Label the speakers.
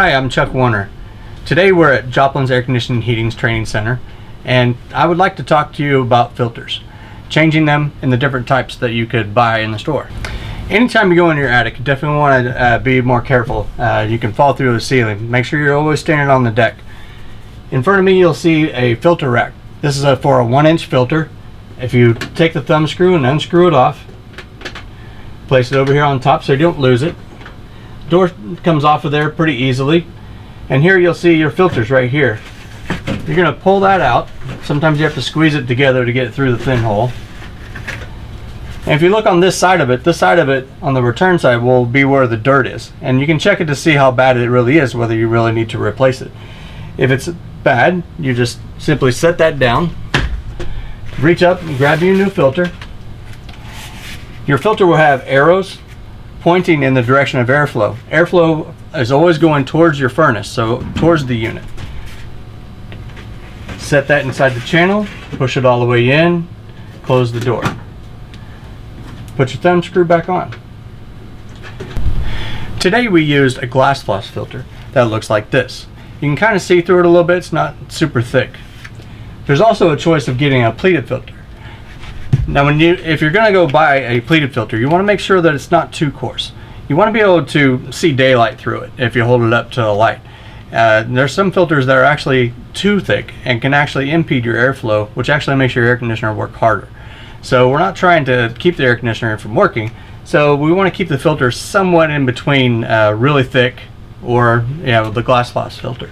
Speaker 1: Hi, I'm Chuck Warner. Today we're at Joplin's Air Conditioning Heating's Training Center, and I would like to talk to you about filters, changing them in the different types that you could buy in the store. Anytime you go in your attic, you definitely want to be more careful. You can fall through the ceiling. Make sure you're always standing on the deck. In front of me you'll see a filter rack. This is for a 1-inch filter. If you take the thumb screw and unscrew it off, place it over here on top so you don't lose it. Door comes off of there pretty easily, and here you'll see your filters right here. You're going to pull that out. Sometimes you have to squeeze it together to get it through the thin hole. And if you look on this side of it on the return side will be where the dirt is, and you can check it to see how bad it really is, whether you really need to replace it. If it's bad, you just simply set that down, reach up and grab you a new filter. Your filter will have arrows pointing in the direction of airflow. Airflow is always going towards your furnace, so towards the unit. Set that inside the channel, push it all the way in, close the door. Put your thumb screw back on. Today we used a glass floss filter that looks like this. You can kind of see through it a little bit, it's not super thick. There's also a choice of getting a pleated filter. Now if you're going to go buy a pleated filter, you want to make sure that it's not too coarse. You want to be able to see daylight through it if you hold it up to a light. There's some filters that are actually too thick and can actually impede your airflow, which actually makes your air conditioner work harder. So we're not trying to keep the air conditioner from working, so we want to keep the filter somewhat in between really thick or the glass floss filter.